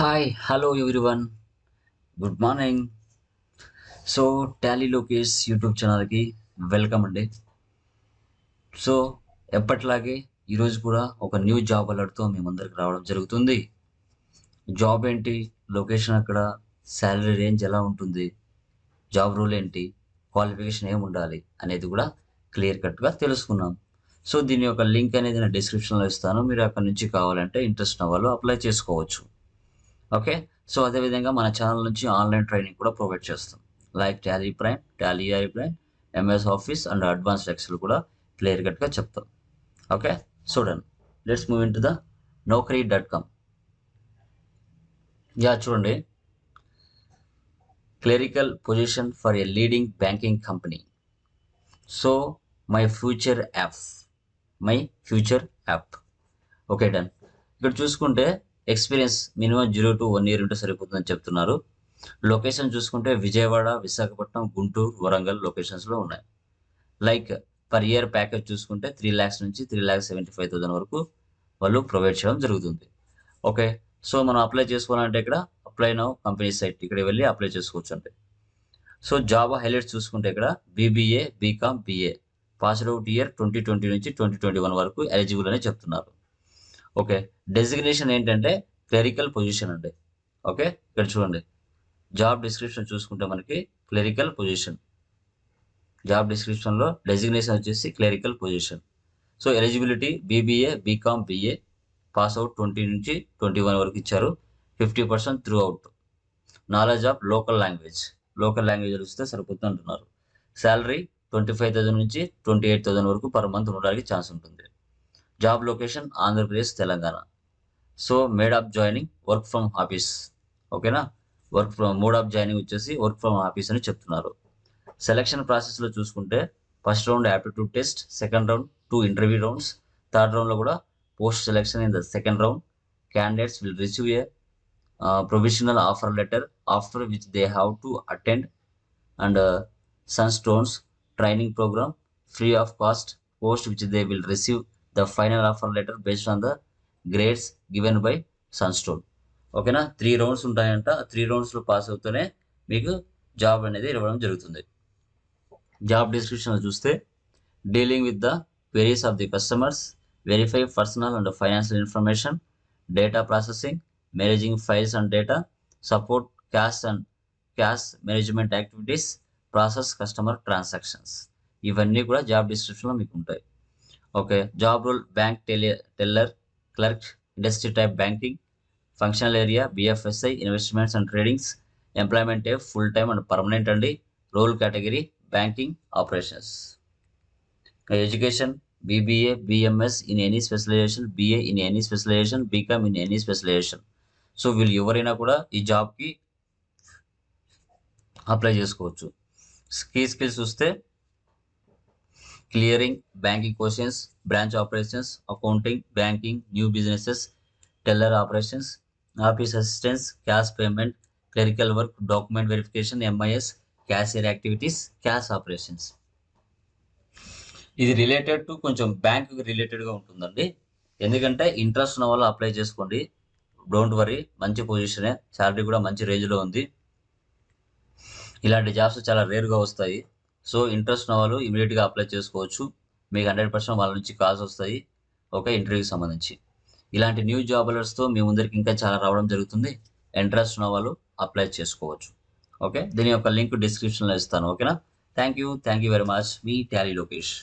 Hi hello everyone good morning. So Tally Lokesh YouTube ఛానల్కి welcome అండి. So ఎప్పటిలాగే ఈరోజు కూడా ఒక న్యూ జాబ్ అలర్ట్తో మీ ముందరికి రావడం జరుగుతుంది. జాబ్ ఏంటి, లొకేషన్ అక్కడ, శాలరీ రేంజ్ ఎలా ఉంటుంది, జాబ్ రూల్ ఏంటి, క్వాలిఫికేషన్ ఏమి ఉండాలి అనేది కూడా క్లియర్ కట్గా తెలుసుకున్నాం. సో దీని యొక్క లింక్ అనేది నేను డిస్క్రిప్షన్లో ఇస్తాను. మీరు అక్కడ నుంచి కావాలంటే ఇంట్రెస్ట్ ఉన్న వాళ్ళు అప్లై చేసుకోవచ్చు. ఓకే. సో అదేవిధంగా మన ఛానల్ నుంచి ఆన్లైన్ ట్రైనింగ్ కూడా ప్రొవైడ్ చేస్తాం. Like Tally prime, Tally I prime, MS office and advanced Excel కూడా క్లియర్ కట్గా చెప్తాం. ఓకే. చూడండి, let's move in to the naukri.com. చూడండి, clerical position for a leading banking company. So my future app. Okay, done. ఇక్కడ చూసుకుంటే experience minimum 0 to 1 year ఉంటే సరిపోతుందని చెప్తున్నారు. లొకేషన్ చూసుకుంటే విజయవాడ, విశాఖపట్నం, గుంటూరు, వరంగల్ లొకేషన్స్లో ఉన్నాయి. లైక్ పర్ ఇయర్ ప్యాకేజ్ చూసుకుంటే 3 lakhs నుంచి 3,75,000 వరకు వాళ్ళు ప్రొవైడ్ చేయడం జరుగుతుంది. ఓకే. సో మనం అప్లై చేసుకోవాలంటే ఇక్కడ అప్లై నౌ కంపెనీ సైట్, ఇక్కడికి వెళ్ళి అప్లై చేసుకోవచ్చు అండి. సో జాబ్ హైలైట్స్ చూసుకుంటే ఇక్కడ BBA, BCom, BA passed out year 2020 నుంచి 2021 వరకు ఎలిజిబుల్ అని చెప్తున్నారు. ఓకే. డెసిగ్నేషన్ ఏంటంటే క్లరికల్ పొజిషన్ అండి. ఓకే. ఇక్కడ చూడండి, జాబ్ డిస్క్రిప్షన్ చూసుకుంటే మనకి క్లరికల్ పొజిషన్, జాబ్ డిస్క్రిప్షన్లో డెసిగ్నేషన్ వచ్చేసి clerical position. So eligibility BBA, BCom, BA pass out 20 నుంచి 21 వరకు ఇచ్చారు. 50% throughout. Knowledge of local language వస్తే సరిపోతుంది అంటున్నారు. శాలరీ 25,000 నుంచి 28,000 వరకు పర్ మంత్ ఉండడానికి ఛాన్స్ ఉంటుంది. Job location Andhra Pradesh, Telangana. So made of joining work from office. ఓకేనా. మోడ్ ఆఫ్ జాయినింగ్ వచ్చేసి వర్క్ ఫ్రమ్ ఆఫీస్ అని చెప్తున్నారు. సెలక్షన్ ప్రాసెస్లో చూసుకుంటే first round aptitude test, second round 2 interview rounds, third రౌండ్లో కూడా post selection in the second round. Candidates will receive a provisional offer letter after which they have to attend and Sunstone's training program free of cost, post which they will receive the final offer letter based on the grades given by Sunstone. ఓకేనా. 3 rounds ఉంటాయంట. 3 రౌండ్స్లో pass అవుతూనే మీకు job అనేది ఇవ్వడం జరుగుతుంది. Job డిస్క్రిప్షన్లో చూస్తే dealing with the queries of the customers, verify personal and financial information, data processing, managing files and data, support cash management activities, process customer transactions. ఇవన్నీ కూడా జాబ్ డిస్క్రిప్షన్లో మీకు ఉంటాయి. Okay. Job role bank teller, clerk, industry type banking, functional area BFSI, investments and tradings, employment type full time and permanent అండి. Role category banking operations. Education BBA, BMS in any specialization, BA in any specialization, BCom in any specialization. So వీళ్ళు ఎవరైనా కూడా ఈ జాబ్కి apply చేసుకోవచ్చు. Skills చూస్తే clearing banking questions, branch operations, accounting, banking, new businesses, teller operations, office assistance, cash payment, clerical work, document verification, MIS, cashier activities, cash operations. ఇది related to కొంచెం bank రిలేటెడ్గా ఉంటుందండి. ఎందుకంటే ఇంట్రెస్ట్ ఉన్న వాళ్ళు అప్లై చేసుకోండి. డోంట్ వరీ, మంచి పొజిషనే, salary కూడా మంచి రేంజ్లో ఉంది. ఇలాంటి జాబ్స్ చాలా రేర్గా వస్తాయి. సో ఇంట్రెస్ట్ ఉన్న వాళ్ళు ఇమీడియట్గా అప్లై చేసుకోవచ్చు. మీకు 100% వాళ్ళ నుంచి కాల్స్ వస్తాయి. ఓకే, ఇంటర్వ్యూకి సంబంధించి. ఇలాంటి న్యూ జాబ్ అలర్ట్స్తో మీ ముందరికి ఇంకా చాలా రావడం జరుగుతుంది. ఇంట్రెస్ట్ ఉన్న వాళ్ళు అప్లై చేసుకోవచ్చు. ఓకే, దీని యొక్క లింక్ డిస్క్రిప్షన్లో ఇస్తాను. ఓకేనా. Thank you very much. Me Tally Lokesh.